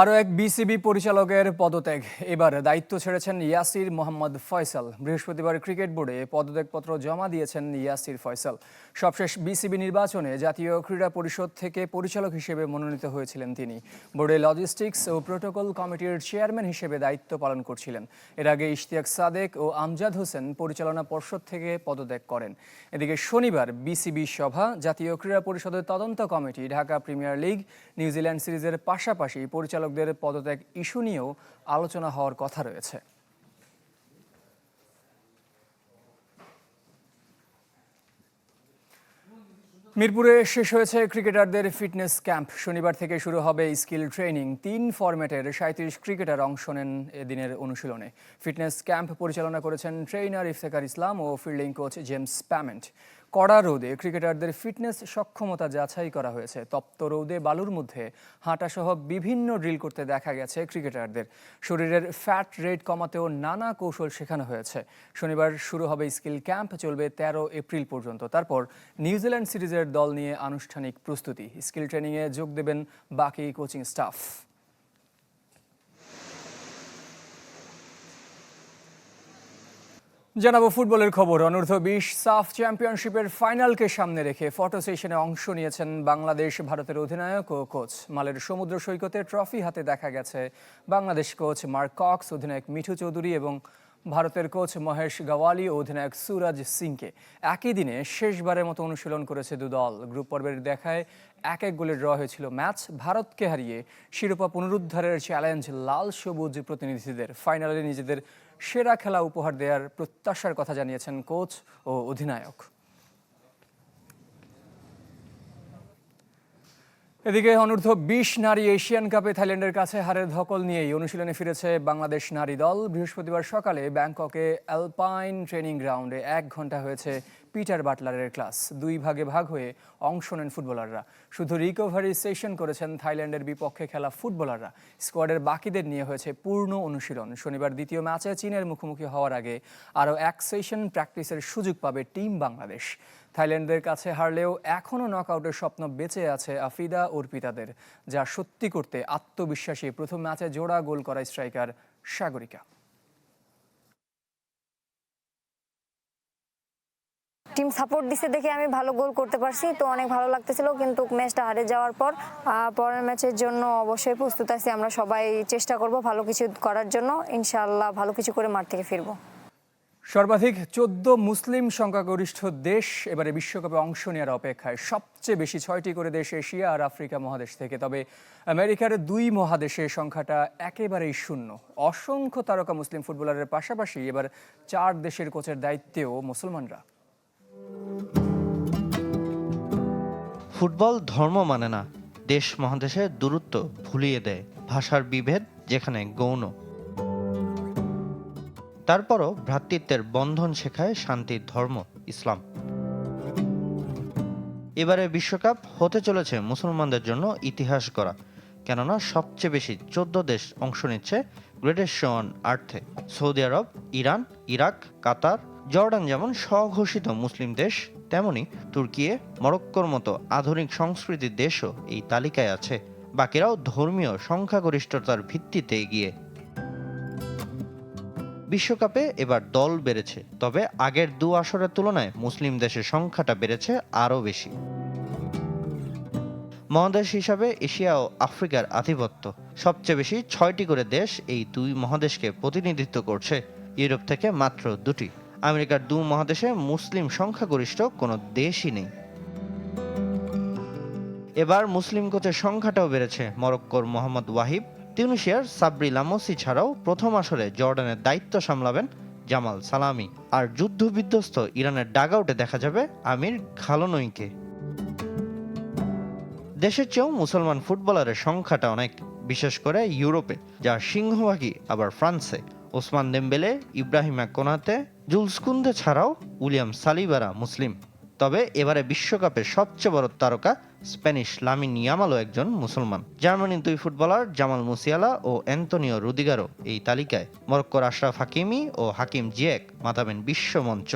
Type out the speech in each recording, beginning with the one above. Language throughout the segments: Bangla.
আরও এক বিসিবি পরিচালকের পদত্যাগ। এবার দায়িত্ব ছেড়েছেন ইয়াসির মোহাম্মদ ফয়সাল। বৃহস্পতিবার ক্রিকেট বোর্ডে পদত্যাগপত্র জমা দিয়েছেন ইয়াসির ফয়সাল। সবশেষ বিসিবি নির্বাচনে জাতীয় ক্রীড়া পরিষদ থেকে পরিচালক হিসেবে মনোনীত হয়েছিলেন তিনি। বোর্ডে লজিস্টিক্স ও প্রোটোকল কমিটির চেয়ারম্যান হিসেবে দায়িত্ব পালন করছিলেন। এর আগে ইশতিয়াক সাদেক ও আমজাদ হোসেন পরিচালনা পর্ষদ থেকে পদত্যাগ করেন। এদিকে শনিবার বিসিবি সভা, জাতীয় ক্রীড়া পরিষদের তদন্ত committee, Dhaka premier league, New Zealand সিরিজের পাশাপাশি পরিচালকদের পদত্যাগ ইস্যু নিয়েও আলোচনা হওয়ার কথা রয়েছে। মিরপুরে শেষ হয়েছে ক্রিকেটারদের ফিটনেস ক্যাম্প। শনিবার থেকে শুরু হবে স্কিল ট্রেনিং। 3 ফরম্যাটের 37 ক্রিকেটার অংশ নেন এদিনের অনুশীলনে। ফিটনেস ক্যাম্প পরিচালনা করেছেন ট্রেইনার ইফতেখার ইসলাম ও ফিল্ডিং কোচ জেমস প্যামেন্ট। কড়া রোদে ক্রিকেটারদের ফিটনেস সক্ষমতা যাচাই করা হয়েছে। তপ্ত রোদে বালুর মধ্যে হাঁটাসহ বিভিন্ন ড্রিল করতে দেখা গেছে ক্রিকেটারদের। শরীরের ফ্যাট রেট কমাতেও নানা কৌশল শেখানো হয়েছে। শনিবার শুরু হবে স্কিল ক্যাম্প, চলবে 13 এপ্রিল পর্যন্ত। তারপর নিউজিল্যান্ড সিরিজের দল নিয়ে আনুষ্ঠানিক প্রস্তুতি। স্কিল ট্রেনিংয়ে যোগ দেবেন বাকি কোচিং স্টাফ। জানাবো ফুটবলের খবর। অনূর্ধ্ব-20 সাফ চ্যাম্পিয়নশিপের ফাইনালকে সামনে রেখে ফটো সেশনে অংশ নিয়েছেন বাংলাদেশ ভারতের অধিনায়ক ও কোচ। মালের সমুদ্র সৈকতে ট্রফি হাতে দেখা গেছে বাংলাদেশ কোচ মার্ক কক্স, অধিনায়ক মিঠু চৌধুরী এবং ভারতের কোচ মহেশ গাওয়ালি ও অধিনায়ক সুরজ সিংকে। একই দিনে শেষবারের মতো অনুশীলন করেছে দুদল। গ্রুপ পর্বের দেখায় 1-1 গোলে ড্র হয়েছিল ম্যাচ। ভারতকে হারিয়ে শিরোপা পুনরুদ্ধারের চ্যালেঞ্জ লাল সবুজ প্রতিনিধিদের। ফাইনালে নিজেদের সেরা খেলা উপহার দেওয়ার প্রত্যাশার কথা জানিয়েছেন কোচ ও অধিনায়ক। এদিকে অনূর্ধ্ব-20 নারী এশিয়ান কাপে থাইল্যান্ডের কাছে হারের ধকল নিয়েই অনুশীলনে ফিরেছে বাংলাদেশ নারী দল। বৃহস্পতিবার সকালে ব্যাংককে অ্যালপাইন ট্রেনিং গ্রাউন্ডে 1 ঘন্টা হয়েছে পিটার বাটলারের ক্লাস। 2 ভাগে ভাগ হয়ে অংশ নেন ফুটবলাররা। শুধু রিকভারি সেশন করেছেন থাইল্যান্ডের বিপক্ষে খেলা ফুটবলাররা। স্কোয়াডের বাকিদের নিয়ে হয়েছে পূর্ণ অনুশীলন। শনিবার দ্বিতীয় ম্যাচে চীনের মুখোমুখি হওয়ার আগে আরও 1 সেশন প্র্যাকটিসের সুযোগ পাবে টিম বাংলাদেশ। থাইল্যান্ডের কাছে হারলেও এখনও নকআউটের স্বপ্ন বেঁচে আছে আফিদা অর্পিতাদের, যা সত্যি করতে আত্মবিশ্বাসী প্রথম ম্যাচে জোড়া গোল করা স্ট্রাইকার সাগরিকা। টিম সাপোর্ট দিছে দেখে আমি ভালো গোল করতে পারছি, তো অনেক ভালো লাগতেছিল। কিন্তু ম্যাচটা হারে যাওয়ার পর পরের ম্যাচের জন্য অবশ্যই প্রস্তুত আছি। আমরা সবাই চেষ্টা করব ভালো কিছু করার জন্য। ইনশাআল্লাহ ভালো কিছু করে মাঠ থেকে ফিরবো। সর্বাধিক 14 মুসলিম সংখ্যাগরিষ্ঠ দেশ এবারে বিশ্বকাপে অংশ নেওয়ার অপেক্ষায়। সবচেয়ে বেশি 6টি করে দেশ এশিয়া আর আফ্রিকা মহাদেশ থেকে। তবে আমেরিকার 2 মহাদেশে সংখ্যাটা একেবারেই শূন্য। অসংখ্য তারকা মুসলিম ফুটবলারের পাশাপাশি এবার 4 দেশের কোচের দায়িত্বেও মুসলমানরা। ফুটবল ধর্ম মানে না, দেশ মহাদেশের দূরত্ব ভুলিয়ে দেয়, ভাষার বিভেদ যেখানে গৌণ। তারপরও ভ্রাতৃত্বের বন্ধন শেখায় শান্তির ধর্ম ইসলাম। এবারে বিশ্বকাপ হতে চলেছে মুসলমানদের জন্য ইতিহাস গড়া। কেননা সবচেয়ে বেশি 14 দেশ অংশ নিচ্ছে গ্রেটেস্ট শো অন আর্থে। Saudi Arab, Iran, Iraq, Qatar, Jordan যেমন স্বঘোষিত মুসলিম দেশ, তেমনি তুর্কি, মরক্কোর মতো আধুনিক সংস্কৃতির দেশও এই তালিকায় আছে। বাকিরাও ধর্মীয় সংখ্যাগরিষ্ঠতার ভিত্তিতে এগিয়ে। বিশ্বকাপে এবার দল বেড়েছে, তবে আগের 2 আসরের তুলনায় মুসলিম দেশের সংখ্যাটা বেড়েছে আরও বেশি। মহাদেশ হিসাবে এশিয়া ও আফ্রিকার আধিপত্য। সবচেয়ে বেশি 6টি করে দেশ এই 2 মহাদেশকে প্রতিনিধিত্ব করছে। ইউরোপ থেকে মাত্র 2টি। আমেরিকার 2 মহাদেশে মুসলিম সংখ্যাগরিষ্ঠ কোনো দেশই নেই। এবার মুসলিম কোচের সংখ্যাটাও বেড়েছে। মরক্কোর মোহাম্মদ ওয়াহিব, তিউনিশিয়ার সাবরি লামোসি ছাড়াও প্রথম আসরে জর্ডানের দায়িত্ব সামলাবেন জামাল সালামি। আর যুদ্ধবিধ্বস্ত ইরানের ডাগআউটে দেখা যাবে আমির খালোনইকে। দেশের চেয়েও মুসলমান ফুটবলারের সংখ্যাটা অনেক, বিশেষ করে ইউরোপে, যার সিংহভাগই আবার ফ্রান্সে। ওসমান দেমবেলে, ইব্রাহিমা কোনাতে, জুলস কুন্দে ছাড়াও উইলিয়াম সালিবারা মুসলিম। তবে এবারে বিশ্বকাপের সবচেয়ে বড় তারকা স্প্যানিশ লামিন ইয়ামালও একজন মুসলমান। জার্মানির 2 ফুটবলার জামাল মুসিয়ালা ও অ্যান্তনিও রুদিগারও এই তালিকায়। মরক্কোর আশরাফ হাকিমি ও হাকিম জিয়েক মাতাবেন বিশ্বমঞ্চ।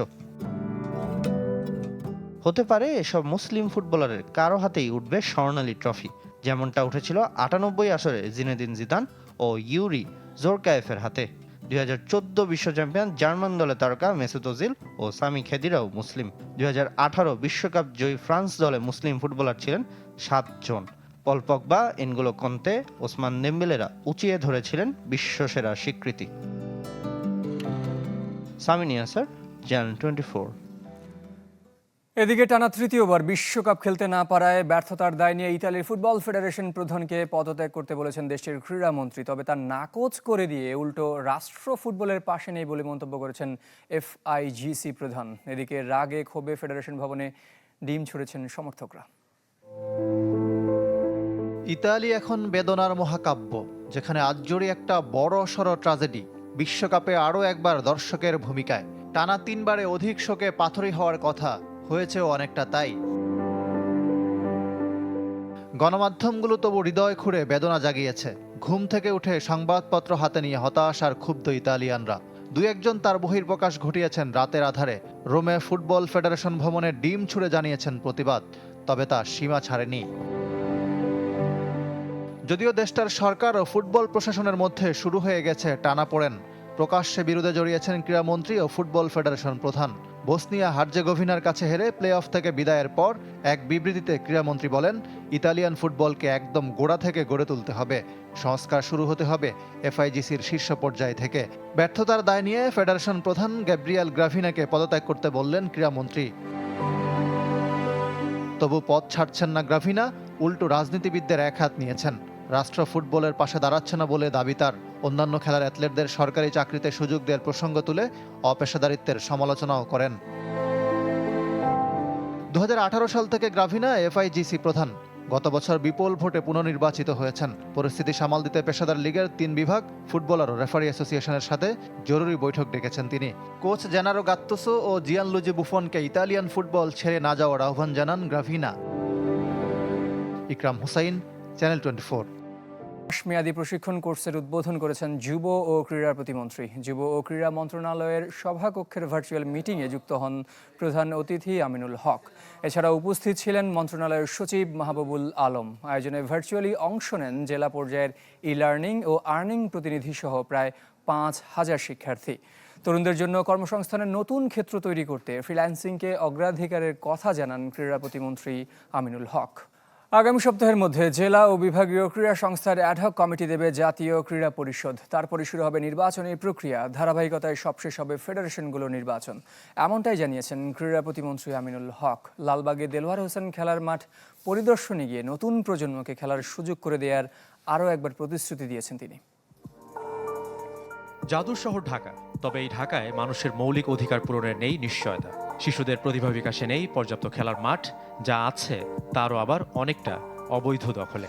হতে পারে এসব মুসলিম ফুটবলারের কারো হাতেই উঠবে স্বর্ণালী ট্রফি। যেমনটা উঠেছিল 98 আসরে জিনেদিন জিদান ও ইউরি জোরকায়েফের হাতে। 2014 বিশ্ব চ্যাম্পিয়ন জার্মান দলে তারকা মেসুত ওজিল ও সামি খেদিরাও মুসলিম। 2018 বিশ্বকাপ জয়ী ফ্রান্স দলে মুসলিম ফুটবলার ছিলেন 7 জন। পল পগবা, এনগোলো কন্তে, ওসমান দেম্বেলেরা উঁচিয়ে ধরেছিলেন বিশ্বসেরা স্বীকৃতি। সামি নিয়াসার, চ্যানেল 24। এদিকে টানা তৃতীয়বার বিশ্বকাপ খেলতে না পারায় ব্যর্থতার দায় নিয়ে ইতালির ফুটবল ফেডারেশন প্রধানকে পদত্যাগ করতে বলেছেন দেশটির ক্রীড়ামন্ত্রী। তবে তা নাকচ করে দিয়ে উল্টো রাষ্ট্র ফুটবলের পাশে নেই বলে মন্তব্য করেছেন এফআইজিসি প্রধান। এদিকে রাগে ক্ষোভে ফেডারেশন ভবনে ডিম ছুঁড়েছেন সমর্থকরা। ইতালি এখন বেদনার মহাকাব্য, যেখানে আজজুড়ি একটা বড় সড় ট্র্যাজেডি। বিশ্বকাপে আরও একবার দর্শকের ভূমিকায় টানা 3 বারে অধিক শোকে পাথরী হওয়ার কথা, হয়েছেও অনেকটা তাই। গণমাধ্যমগুলো তবু হৃদয় খুঁড়ে বেদনা জাগিয়েছে। ঘুম থেকে উঠে সংবাদপত্র হাতে নিয়ে হতাশ আর ক্ষুব্ধ ইতালিয়ানরা। 2-1 তার বহিঃপ্রকাশ ঘটিয়েছেন রাতের আধারে। রোমে ফুটবল ফেডারেশন ভবনে ডিম ছুঁড়ে জানিয়েছেন প্রতিবাদ, তবে তা সীমা ছাড়েনি। যদিও দেশটার সরকার ও ফুটবল প্রশাসনের মধ্যে শুরু হয়ে গেছে টানাপোড়েন। প্রকাশ্যে বিরোধে জড়িয়েছেন ক্রীড়ামন্ত্রী ও ফুটবল ফেডারেশন প্রধান। বসনিয়া হার্জেগোভিনার কাছে হেরে প্লে অফ থেকে বিদায়ের পর এক বিবৃতিতে ক্রীড়ামন্ত্রী বলেন, ইতালিয়ান ফুটবলকে একদম গোড়া থেকে গড়ে তুলতে হবে। সংস্কার শুরু হতে হবে এফআইজিসির শীর্ষ পর্যায় থেকে। ব্যর্থতার দায় নিয়ে ফেডারেশন প্রধান গ্যাব্রিয়েল গ্রাভিনাকে পদত্যাগ করতে বললেন ক্রীড়ামন্ত্রী। তবু পদ ছাড়ছেন না গ্রাভিনা, উল্টো রাজনীতিবিদদের এক হাত নিয়েছেন। রাষ্ট্র ফুটবলের পাশে দাঁড়াচ্ছে না বলে দাবি তার। অন্যান্য খেলার অ্যাথলেটদের সরকারি চাকরিতে সুযোগ দেওয়ার প্রসঙ্গ তুলে অপেশাদারিত্বের সমালোচনাও করেন। 2018 সাল থেকে গ্রাভিনা এফআইজিসি প্রধান। গত বছর বিপুল ভোটে পুনর্নির্বাচিত হয়েছেন। পরিস্থিতি সামাল দিতে পেশাদার লীগের 3 বিভাগ, ফুটবলার ও রেফারি অ্যাসোসিয়েশনের সাথে জরুরি বৈঠক ডেকেছেন তিনি। কোচ জেনারো গাত্তুসো ও জিয়ানলুজি বুফনকে ইতালিয়ান ফুটবল ছেড়ে না যাওয়ার আহ্বান জানান গ্রাভিনা। ইকরাম হুসাইন, চ্যানেল 24। মেয়াদী প্রশিক্ষণ কোর্সের উদ্বোধন করেছেন যুব ও ক্রীড়া প্রতিমন্ত্রী। যুব ও ক্রীড়া মন্ত্রণালয়ের সভাকক্ষের ভার্চুয়াল মিটিংয়ে যুক্ত হন প্রধান অতিথি আমিনুল হক। এছাড়া উপস্থিত ছিলেন মন্ত্রণালয়ের সচিব মাহবুবুল আলম। আয়োজনে ভার্চুয়ালি অংশ নেন জেলা পর্যায়ের ই-লার্নিং ও আর্নিং প্রতিনিধি সহ প্রায় 5,000 শিক্ষার্থী। তরুণদের জন্য কর্মসংস্থানের নতুন ক্ষেত্র তৈরি করতে ফ্রিল্যান্সিংকে অগ্রাধিকারের কথা জানান ক্রীড়া প্রতিমন্ত্রী আমিনুল হক। আগামী সপ্তাহের মধ্যে জেলা ও বিভাগীয় ক্রীড়া সংস্থার অ্যাডহক কমিটি দেবে জাতীয় ক্রীড়া পরিষদ। তারপরে শুরু হবে নির্বাচনী প্রক্রিয়া। ধারাবাহিকতায় সবশেষ হবে ফেডারেশনগুলোর নির্বাচন, এমনটাই জানিয়েছেন ক্রীড়া প্রতিমন্ত্রী আমিনুল হক। লালবাগে দেলোয়ার হোসেন খেলার মাঠ পরিদর্শনে গিয়ে নতুন প্রজন্মকে খেলার সুযোগ করে দেওয়ার আরও একবার প্রতিশ্রুতি দিয়েছেন তিনি। জাদুর শহর ঢাকা, তবে এই ঢাকায় মানুষের মৌলিক অধিকার পূরণের নেই নিশ্চয়তা। শিশুদের প্রতিভা বিকাশে নেই পর্যাপ্ত খেলার মাঠ, যা আছে তারও আবার অনেকটা অবৈধ দখলে।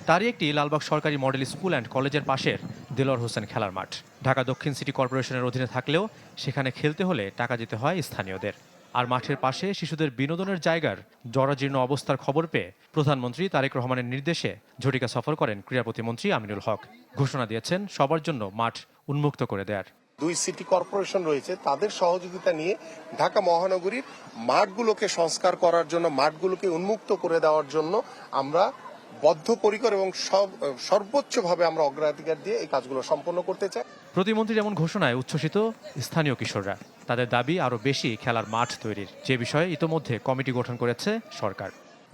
তারই একটি লালবাগ সরকারি মডেল স্কুল অ্যান্ড কলেজের পাশের দেলোয়ার হোসেন খেলার মাঠ। ঢাকা দক্ষিণ সিটি কর্পোরেশনের অধীনে থাকলেও সেখানে খেলতে হলে টাকা দিতে হয় স্থানীয়দের। আর মাঠের পাশে শিশুদের বিনোদনের জায়গার জরাজীর্ণ অবস্থার খবর পেয়ে প্রধানমন্ত্রী তারেক রহমানের নির্দেশে ঝটিকা সফর করেন ক্রীড়া প্রতিমন্ত্রী আমিনুল হক। ঘোষণা দিয়েছেন সবার জন্য মাঠ উন্মুক্ত করে দেয়ার। 2 সিটি কর্পোরেশন রয়েছে, তাদের সহযোগিতা নিয়ে ঢাকা মহানগরীর মাঠগুলোকে সংস্কার করার জন্য, মাঠগুলোকে উন্মুক্ত করে দেওয়ার জন্য আমরা বদ্ধপরিকর এবং সর্বোচ্চভাবে আমরা অগ্রাধিকার দিয়ে এই কাজগুলো সম্পন্ন করতে চাই। প্রতিমন্ত্রীর এমন ঘোষণায় উচ্ছ্বসিত স্থানীয় কিশোররা। তাদের দাবি আরও বেশি খেলার মাঠ তৈরির, যে বিষয়ে ইতোমধ্যে কমিটি গঠন করেছে সরকার।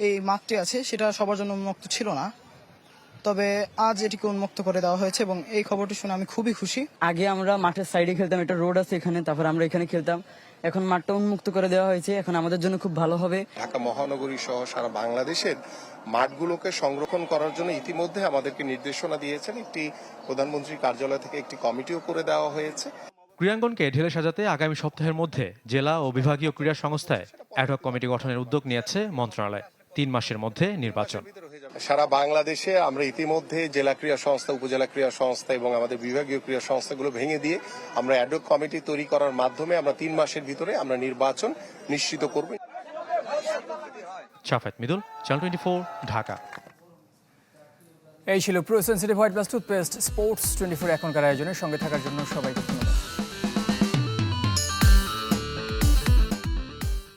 এই মাঠটি আছে সেটা সবার জন্য উন্মুক্ত ছিল না, তবে আজ এটিকে উন্মুক্ত করে দেওয়া হয়েছে এবং এই খবরটি শুনে আমি খুবই খুশি। আগে আমরা মাঠের সাইডে খেলতাম, একটা রোড আছে এখানে, তারপর আমরা এখানে খেলতাম। এখন মাঠটা উন্মুক্ত করে দেওয়া হয়েছে, এখন আমাদের জন্য খুব ভালো হবে। ঢাকা মহানগরী সহ সারা বাংলাদেশের মাঠগুলোকে সংরক্ষণ করার জন্য ইতিমধ্যে আমাদেরকে নির্দেশনা দিয়েছেন। একটি প্রধানমন্ত্রীর কার্যালয় থেকে একটি কমিটিও করে দেওয়া হয়েছে। ক্রীড়াঙ্গনকে ঢেলে সাজাতে আগামী সপ্তাহের মধ্যে জেলা ও বিভাগীয় ক্রীড়া সংস্থায় অ্যাডহক কমিটি গঠনের উদ্যোগ নিয়েছে মন্ত্রণালয়। 3 মাসের মধ্যে নির্বাচন। সারা বাংলাদেশে আমরা ইতিমধ্যে জেলা ক্রীড়া সংস্থা, উপজেলা ক্রীড়া সংস্থা এবং আমাদের বিভাগীয় ক্রীড়া সংস্থাগুলো ভেঙে দিয়ে আমরা অ্যাডহক কমিটি তৈরি করার মাধ্যমে আমরা 3 মাসের ভিতরে আমরা নির্বাচন নিশ্চিত করব। শাফাত মিদুল, চ্যানেল 24, ঢাকা। এই ছিল pro sensitive white plus toothpaste sports 24 এখনকার আয়োজনের সঙ্গে থাকার জন্য সবাইকে ধন্যবাদ।